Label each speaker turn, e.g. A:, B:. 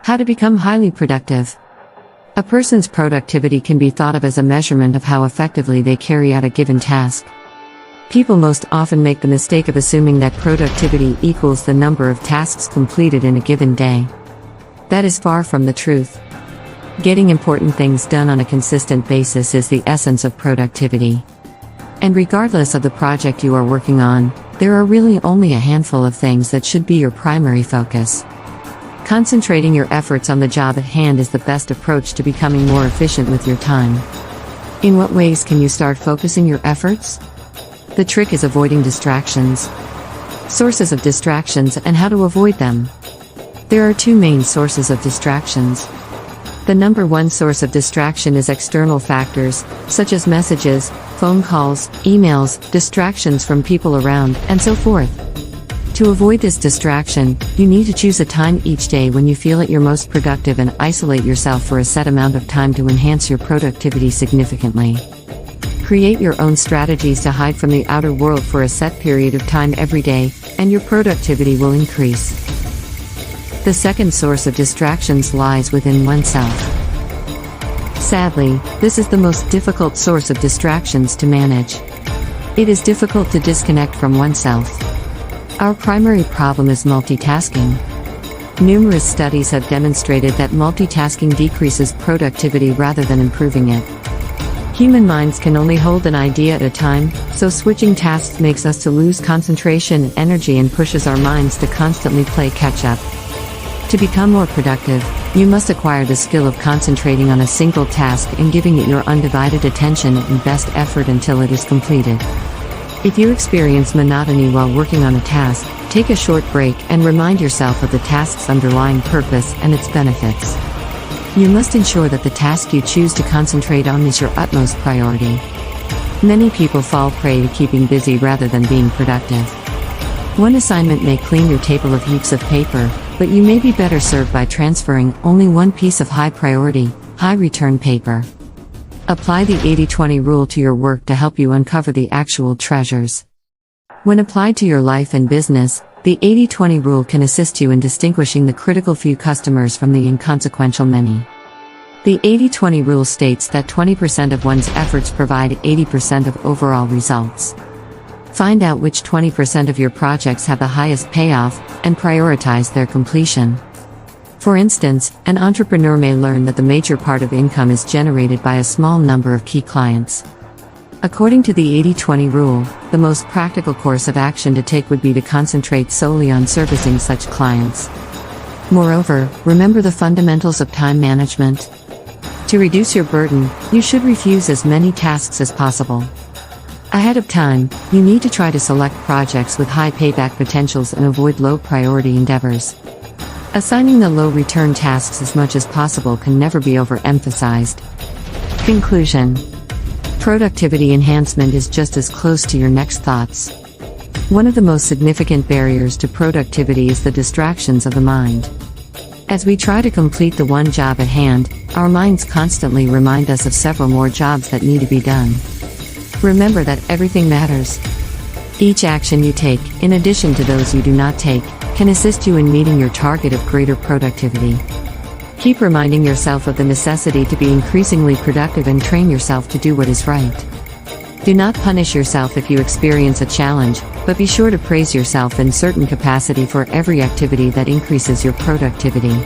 A: How to become highly productive. A person's productivity can be thought of as a measurement of how effectively they carry out a given task. People most often make the mistake of assuming that productivity equals the number of tasks completed in a given day. That is far from the truth. Getting important things done on a consistent basis is the essence of productivity. And regardless of the project you are working on, there are really only a handful of things that should be your primary focus. Concentrating your efforts on the job at hand is the best approach to becoming more efficient with your time. In what ways can you start focusing your efforts? The trick is avoiding distractions. Sources of distractions and how to avoid them. There are two main sources of distractions. The number one source of distraction is external factors, such as messages, phone calls, emails, distractions from people around, and so forth. To avoid this distraction, you need to choose a time each day when you feel at your most productive and isolate yourself for a set amount of time to enhance your productivity significantly. Create your own strategies to hide from the outer world for a set period of time every day, and your productivity will increase. The second source of distractions lies within oneself. Sadly, this is the most difficult source of distractions to manage. It is difficult to disconnect from oneself. Our primary problem is multitasking. Numerous studies have demonstrated that multitasking decreases productivity rather than improving it. Human minds can only hold an idea at a time, so switching tasks makes us to lose concentration and energy and pushes our minds to constantly play catch-up. To become more productive, you must acquire the skill of concentrating on a single task and giving it your undivided attention and best effort until it is completed. If you experience monotony while working on a task, take a short break and remind yourself of the task's underlying purpose and its benefits. You must ensure that the task you choose to concentrate on is your utmost priority. Many people fall prey to keeping busy rather than being productive. One assignment may clean your table of heaps of paper, but you may be better served by transferring only one piece of high-priority, high-return paper. Apply the 80-20 rule to your work to help you uncover the actual treasures. When applied to your life and business, the 80-20 rule can assist you in distinguishing the critical few customers from the inconsequential many. The 80-20 rule states that 20% of one's efforts provide 80% of overall results. Find out which 20% of your projects have the highest payoff, and prioritize their completion. For instance, an entrepreneur may learn that the major part of income is generated by a small number of key clients. According to the 80-20 rule, the most practical course of action to take would be to concentrate solely on servicing such clients. Moreover, remember the fundamentals of time management. To reduce your burden, you should refuse as many tasks as possible. Ahead of time, you need to try to select projects with high payback potentials and avoid low-priority endeavors. Assigning the low-return tasks as much as possible can never be overemphasized. Conclusion. Productivity enhancement is just as close to your next thoughts. One of the most significant barriers to productivity is the distractions of the mind. As we try to complete the one job at hand, our minds constantly remind us of several more jobs that need to be done. Remember that everything matters. Each action you take, in addition to those you do not take, can assist you in meeting your target of greater productivity. Keep reminding yourself of the necessity to be increasingly productive and train yourself to do what is right. Do not punish yourself if you experience a challenge, but be sure to praise yourself in certain capacity for every activity that increases your productivity.